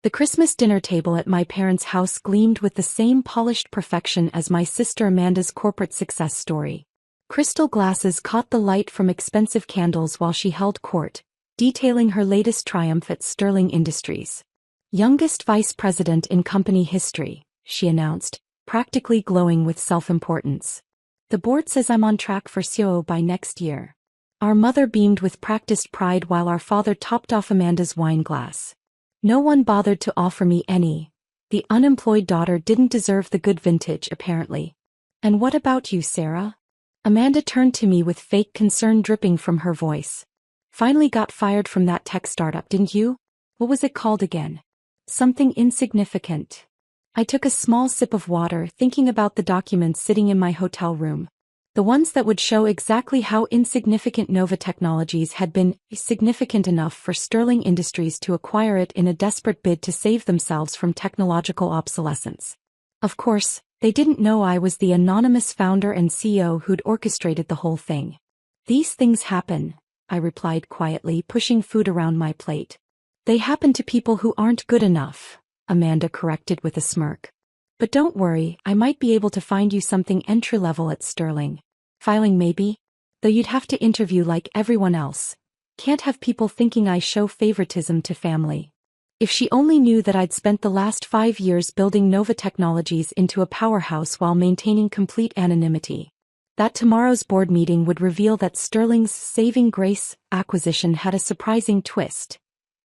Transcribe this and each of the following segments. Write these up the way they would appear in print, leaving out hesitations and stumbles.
The Christmas dinner table at my parents' house gleamed with the same polished perfection as my sister Amanda's corporate success story. Crystal glasses caught the light from expensive candles while she held court, detailing her latest triumph at Sterling Industries. Youngest vice president in company history, she announced, practically glowing with self-importance. The board says I'm on track for CEO by next year. Our mother beamed with practiced pride while our father topped off Amanda's wine glass. No one bothered to offer me any. The unemployed daughter didn't deserve the good vintage, apparently. And what about you, Sarah? Amanda turned to me with fake concern dripping from her voice. Finally got fired from that tech startup, didn't you? What was it called again? Something insignificant. I took a small sip of water, thinking about the documents sitting in my hotel room. The ones that would show exactly how insignificant Nova Technologies had been significant enough for Sterling Industries to acquire it in a desperate bid to save themselves from technological obsolescence. Of course, they didn't know I was the anonymous founder and CEO who'd orchestrated the whole thing. These things happen, I replied quietly, pushing food around my plate. They happen to people who aren't good enough, Amanda corrected with a smirk. But don't worry, I might be able to find you something entry-level at Sterling. Filing maybe? Though you'd have to interview like everyone else. Can't have people thinking I show favoritism to family. If she only knew that I'd spent the last 5 years building Nova Technologies into a powerhouse while maintaining complete anonymity. That tomorrow's board meeting would reveal that Sterling's saving grace acquisition had a surprising twist.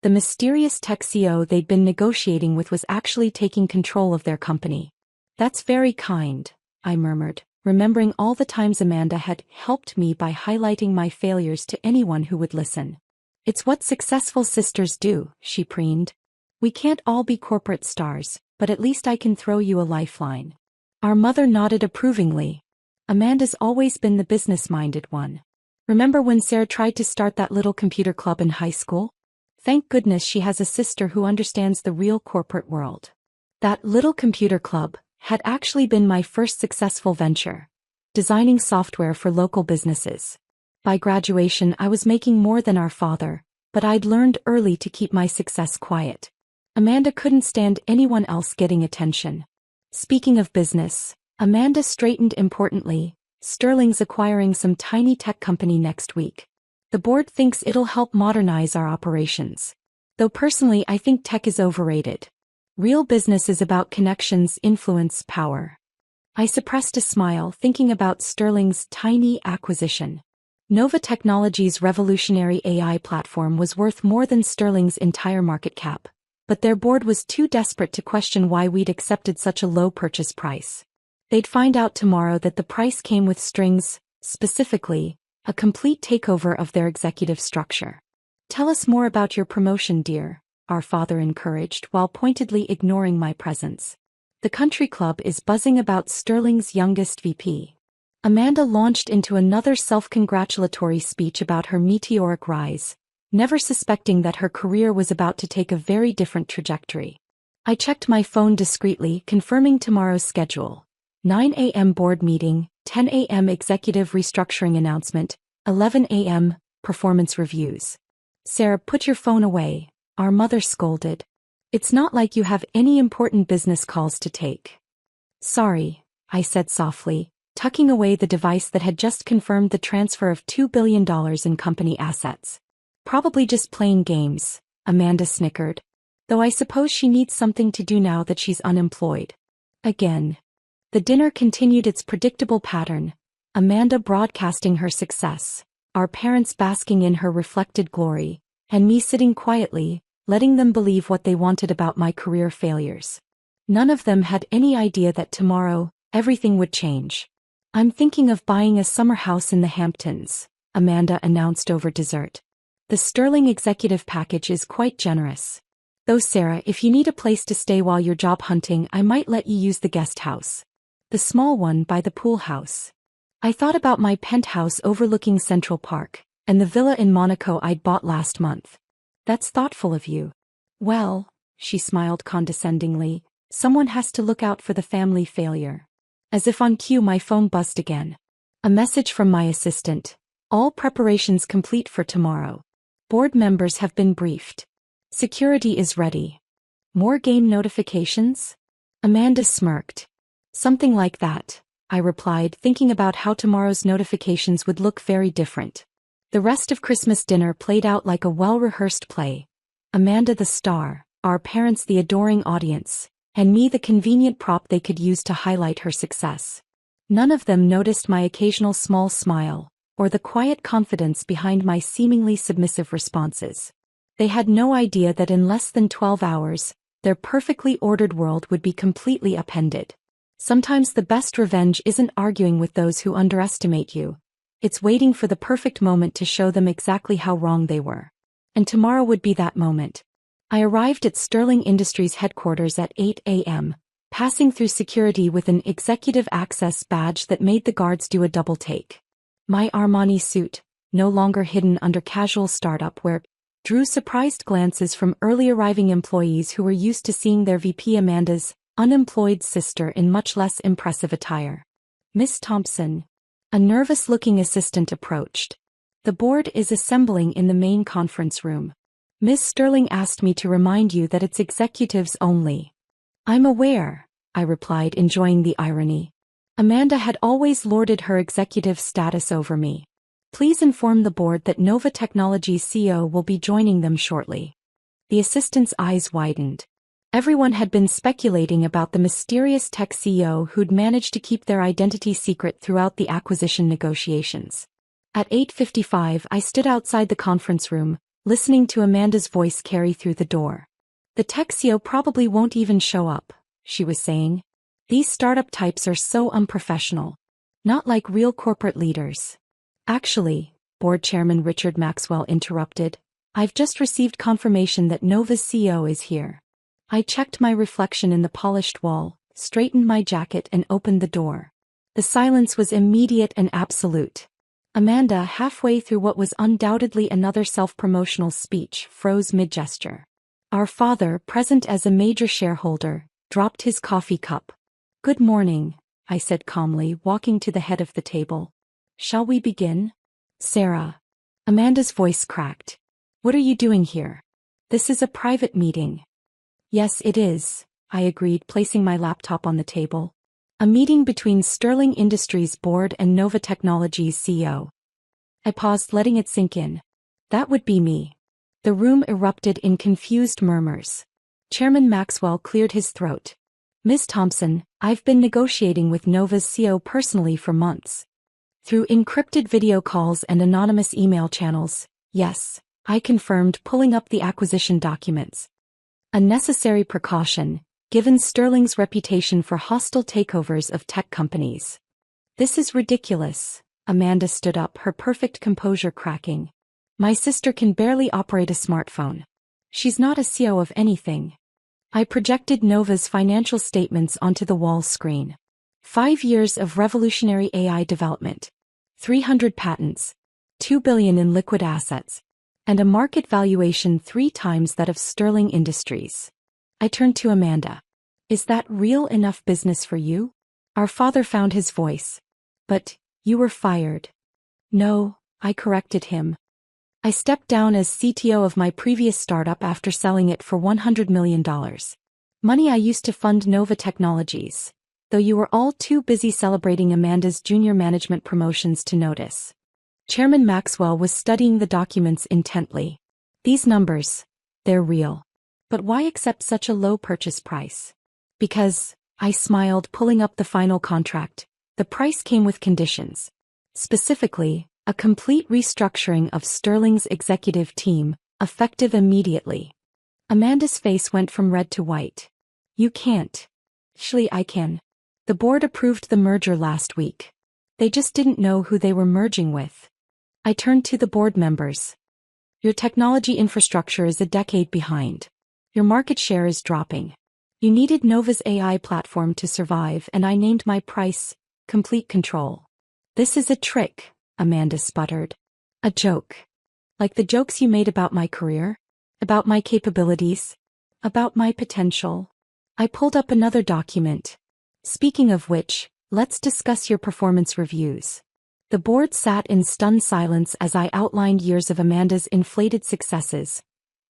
The mysterious tech CEO they'd been negotiating with was actually taking control of their company. That's very kind, I murmured, remembering all the times Amanda had helped me by highlighting my failures to anyone who would listen. It's what successful sisters do, she preened. We can't all be corporate stars, but at least I can throw you a lifeline. Our mother nodded approvingly. Amanda's always been the business-minded one. Remember when Sarah tried to start that little computer club in high school? Thank goodness she has a sister who understands the real corporate world. That little computer club had actually been my first successful venture, designing software for local businesses. By graduation I was making more than our father, but I'd learned early to keep my success quiet. Amanda couldn't stand anyone else getting attention. Speaking of business, Amanda straightened importantly, Sterling's acquiring some tiny tech company next week. The board thinks it'll help modernize our operations. Though personally I think tech is overrated. Real business is about connections, influence, power. I suppressed a smile thinking about Sterling's tiny acquisition. Nova Technologies' revolutionary AI platform was worth more than Sterling's entire market cap, but their board was too desperate to question why we'd accepted such a low purchase price. They'd find out tomorrow that the price came with strings, specifically, a complete takeover of their executive structure. Tell us more about your promotion, dear, our father encouraged while pointedly ignoring my presence. The country club is buzzing about Sterling's youngest VP. Amanda launched into another self-congratulatory speech about her meteoric rise, never suspecting that her career was about to take a very different trajectory. I checked my phone discreetly, confirming tomorrow's schedule. 9 a.m. board meeting, 10 a.m. executive restructuring announcement, 11 a.m. performance reviews. Sarah, put your phone away, our mother scolded. It's not like you have any important business calls to take. Sorry, I said softly, tucking away the device that had just confirmed the transfer of $2 billion in company assets. Probably just playing games, Amanda snickered. Though I suppose she needs something to do now that she's unemployed. Again. The dinner continued its predictable pattern, Amanda broadcasting her success, our parents basking in her reflected glory, and me sitting quietly, letting them believe what they wanted about my career failures. None of them had any idea that tomorrow, everything would change. I'm thinking of buying a summer house in the Hamptons, Amanda announced over dessert. The Sterling executive package is quite generous. Though Sarah, if you need a place to stay while you're job hunting, I might let you use the guest house. The small one by the pool house. I thought about my penthouse overlooking Central Park, and the villa in Monaco I'd bought last month. That's thoughtful of you. Well, she smiled condescendingly, someone has to look out for the family failure. As if on cue my phone buzzed again. A message from my assistant. All preparations complete for tomorrow. Board members have been briefed. Security is ready. More game notifications? Amanda smirked. Something like that, I replied, thinking about how tomorrow's notifications would look very different. The rest of Christmas dinner played out like a well-rehearsed play. Amanda the star, our parents the adoring audience, and me the convenient prop they could use to highlight her success. None of them noticed my occasional small smile, or the quiet confidence behind my seemingly submissive responses. They had no idea that in less than 12 hours, their perfectly ordered world would be completely upended. Sometimes the best revenge isn't arguing with those who underestimate you. It's waiting for the perfect moment to show them exactly how wrong they were. And tomorrow would be that moment. I arrived at Sterling Industries headquarters at 8 a.m., passing through security with an executive access badge that made the guards do a double take. My Armani suit, no longer hidden under casual startup wear, drew surprised glances from early arriving employees who were used to seeing their VP Amanda's unemployed sister in much less impressive attire. Miss Thompson. A nervous-looking assistant approached. The board is assembling in the main conference room. Ms. Sterling asked me to remind you that it's executives only. I'm aware, I replied, enjoying the irony. Amanda had always lorded her executive status over me. Please inform the board that Nova Technologies CEO will be joining them shortly. The assistant's eyes widened. Everyone had been speculating about the mysterious tech CEO who'd managed to keep their identity secret throughout the acquisition negotiations. At 8:55, I stood outside the conference room, listening to Amanda's voice carry through the door. The tech CEO probably won't even show up, she was saying. These startup types are so unprofessional. Not like real corporate leaders. Actually, board chairman Richard Maxwell interrupted, I've just received confirmation that Nova's CEO is here. I checked my reflection in the polished wall, straightened my jacket and opened the door. The silence was immediate and absolute. Amanda, halfway through what was undoubtedly another self-promotional speech, froze mid-gesture. Our father, present as a major shareholder, dropped his coffee cup. Good morning, I said calmly, walking to the head of the table. Shall we begin? Sarah. Amanda's voice cracked. What are you doing here? This is a private meeting. Yes, it is, I agreed, placing my laptop on the table. A meeting between Sterling Industries board and Nova Technologies CEO. I paused, letting it sink in. That would be me. The room erupted in confused murmurs. Chairman Maxwell cleared his throat. Ms. Thompson, I've been negotiating with Nova's CEO personally for months. Through encrypted video calls and anonymous email channels, yes, I confirmed, pulling up the acquisition documents. A necessary precaution, given Sterling's reputation for hostile takeovers of tech companies. This is ridiculous. Amanda stood up, her perfect composure cracking. My sister can barely operate a smartphone. She's not a CEO of anything. I projected Nova's financial statements onto the wall screen. 5 years of revolutionary AI development. 300 patents. $2 billion in liquid assets. And a market valuation 3 times that of Sterling Industries. I turned to Amanda. Is that real enough business for you? Our father found his voice. But, you were fired. No, I corrected him. I stepped down as CTO of my previous startup after selling it for $100 million. Money I used to fund Nova Technologies, though you were all too busy celebrating Amanda's junior management promotions to notice. Chairman Maxwell was studying the documents intently. These numbers, they're real. But why accept such a low purchase price? Because, I smiled, pulling up the final contract, the price came with conditions. Specifically, a complete restructuring of Sterling's executive team, effective immediately. Amanda's face went from red to white. You can't. Actually, I can. The board approved the merger last week. They just didn't know who they were merging with. I turned to the board members. Your technology infrastructure is a decade behind. Your market share is dropping. You needed Nova's AI platform to survive, and I named my price, complete control. This is a trick, Amanda sputtered. A joke. Like the jokes you made about my career? About my capabilities? About my potential? I pulled up another document. Speaking of which, let's discuss your performance reviews. The board sat in stunned silence as I outlined years of Amanda's inflated successes.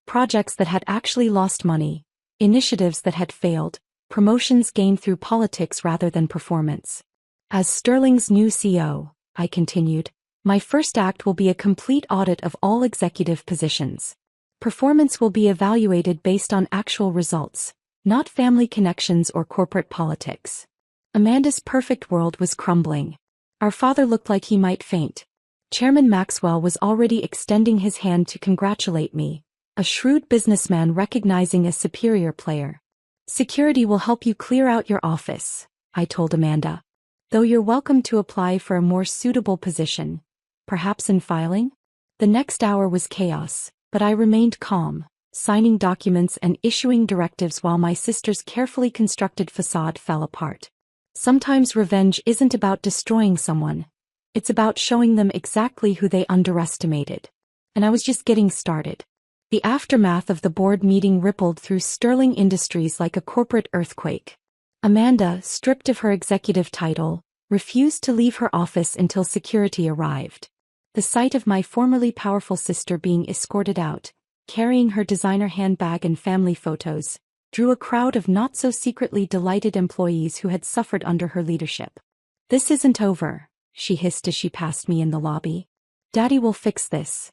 Projects that had actually lost money, initiatives that had failed, promotions gained through politics rather than performance. As Sterling's new CEO, I continued, my first act will be a complete audit of all executive positions. Performance will be evaluated based on actual results, not family connections or corporate politics. Amanda's perfect world was crumbling. Our father looked like he might faint. Chairman Maxwell was already extending his hand to congratulate me, a shrewd businessman recognizing a superior player. Security will help you clear out your office, I told Amanda. Though you're welcome to apply for a more suitable position, perhaps in filing? The next hour was chaos, but I remained calm, signing documents and issuing directives while my sister's carefully constructed facade fell apart. Sometimes revenge isn't about destroying someone. It's about showing them exactly who they underestimated. And I was just getting started. The aftermath of the board meeting rippled through Sterling Industries like a corporate earthquake. Amanda, stripped of her executive title, refused to leave her office until security arrived. The sight of my formerly powerful sister being escorted out, carrying her designer handbag and family photos, drew a crowd of not-so-secretly delighted employees who had suffered under her leadership. This isn't over, she hissed as she passed me in the lobby. Daddy will fix this.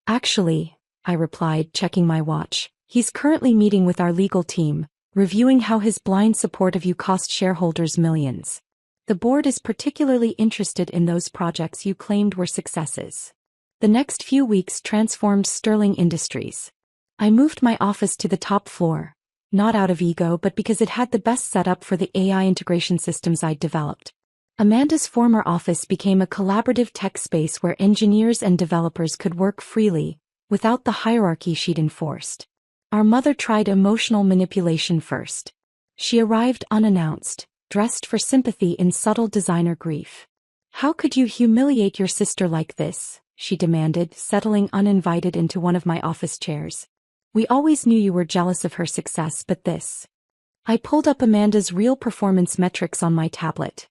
Actually, I replied, checking my watch, he's currently meeting with our legal team, reviewing how his blind support of you cost shareholders millions. The board is particularly interested in those projects you claimed were successes. The next few weeks transformed Sterling Industries. I moved my office to the top floor, not out of ego but because it had the best setup for the AI integration systems I'd developed. Amanda's former office became a collaborative tech space where engineers and developers could work freely, without the hierarchy she'd enforced. Our mother tried emotional manipulation first. She arrived unannounced, dressed for sympathy in subtle designer grief. How could you humiliate your sister like this? She demanded, settling uninvited into one of my office chairs. We always knew you were jealous of her success, but this. I pulled up Amanda's real performance metrics on my tablet.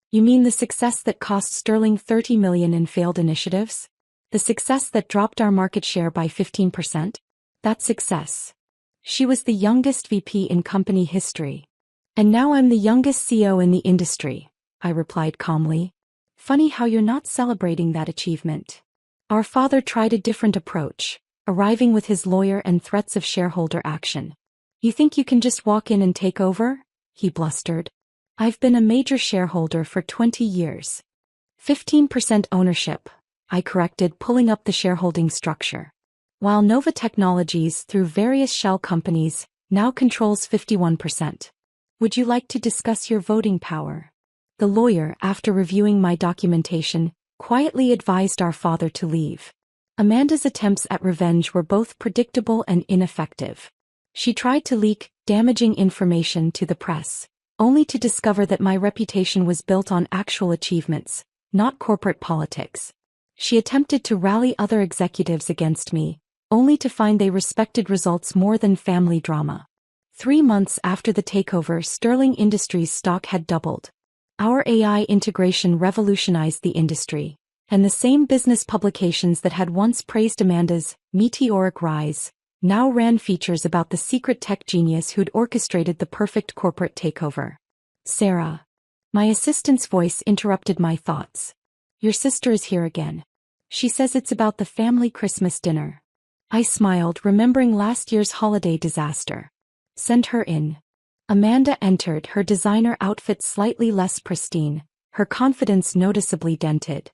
You mean the success that cost Sterling $30 million in failed initiatives? The success that dropped our market share by 15%? That's success. She was the youngest VP in company history. And now I'm the youngest CEO in the industry, I replied calmly. Funny how you're not celebrating that achievement. Our father tried a different approach, arriving with his lawyer and threats of shareholder action. You think you can just walk in and take over? He blustered. I've been a major shareholder for 20 years. 15% ownership, I corrected, pulling up the shareholding structure. While Nova Technologies, through various shell companies, now controls 51%. Would you like to discuss your voting power? The lawyer, after reviewing my documentation, quietly advised our father to leave. Amanda's attempts at revenge were both predictable and ineffective. She tried to leak damaging information to the press, only to discover that my reputation was built on actual achievements, not corporate politics. She attempted to rally other executives against me, only to find they respected results more than family drama. 3 months after the takeover, Sterling Industries' stock had doubled. Our AI integration revolutionized the industry, and the same business publications that had once praised Amanda's meteoric rise now ran features about the secret tech genius who'd orchestrated the perfect corporate takeover. Sarah. My assistant's voice interrupted my thoughts. Your sister is here again. She says it's about the family Christmas dinner. I smiled, remembering last year's holiday disaster. Send her in. Amanda entered, her designer outfit slightly less pristine, her confidence noticeably dented.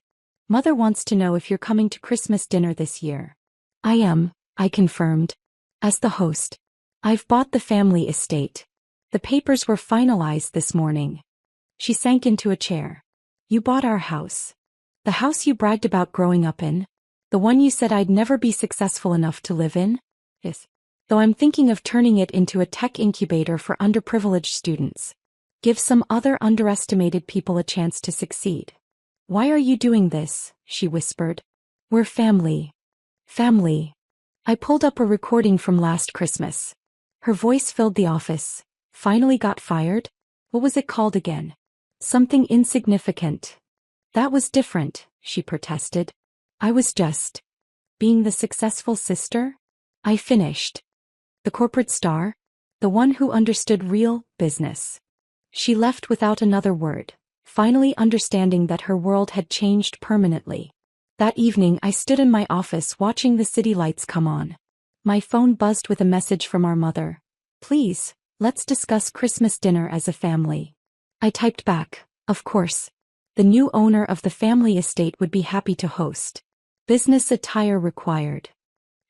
Mother wants to know if you're coming to Christmas dinner this year. I am, I confirmed. As the host. I've bought the family estate. The papers were finalized this morning. She sank into a chair. You bought our house. The house you bragged about growing up in? The one you said I'd never be successful enough to live in? Yes. Though I'm thinking of turning it into a tech incubator for underprivileged students. Give some other underestimated people a chance to succeed. Why are you doing this? She whispered. We're family. Family. I pulled up a recording from last Christmas. Her voice filled the office. Finally got fired? What was it called again? Something insignificant. That was different, she protested. I was just being the successful sister? I finished. The corporate star? the one who understood real business. She left without another word, finally understanding that her world had changed permanently. That evening I stood in my office watching the city lights come on. My phone buzzed with a message from our mother. "Please, let's discuss Christmas dinner as a family." I typed back, "Of course." The new owner of the family estate would be happy to host. Business attire required.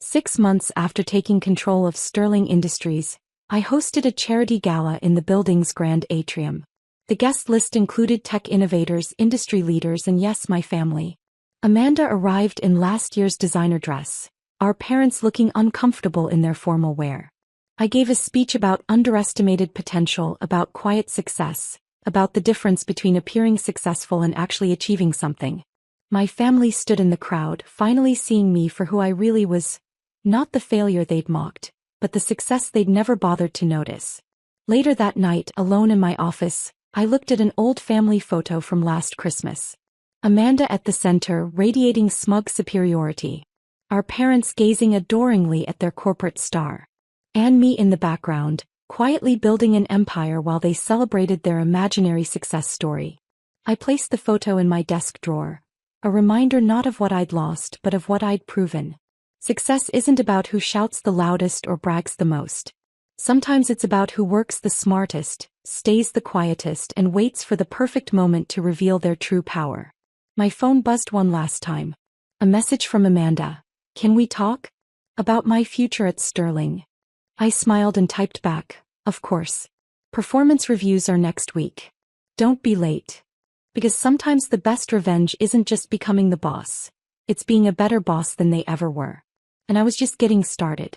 6 months after taking control of Sterling Industries, I hosted a charity gala in the building's grand atrium. The guest list included tech innovators, industry leaders, and yes, my family. Amanda arrived in last year's designer dress, our parents looking uncomfortable in their formal wear. I gave a speech about underestimated potential, about quiet success, about the difference between appearing successful and actually achieving something. My family stood in the crowd, finally seeing me for who I really was, not the failure they'd mocked, but the success they'd never bothered to notice. Later that night, alone in my office, I looked at an old family photo from last Christmas. Amanda at the center, radiating smug superiority. Our parents gazing adoringly at their corporate star. And me in the background, quietly building an empire while they celebrated their imaginary success story. I placed the photo in my desk drawer, a reminder not of what I'd lost but of what I'd proven. Success isn't about who shouts the loudest or brags the most. Sometimes it's about who works the smartest, stays the quietest, and waits for the perfect moment to reveal their true power. My phone buzzed one last time. A message from Amanda. "Can we talk? About my future at Sterling." I smiled and typed back, "Of course. Performance reviews are next week. Don't be late." Because sometimes the best revenge isn't just becoming the boss. It's being a better boss than they ever were. And I was just getting started.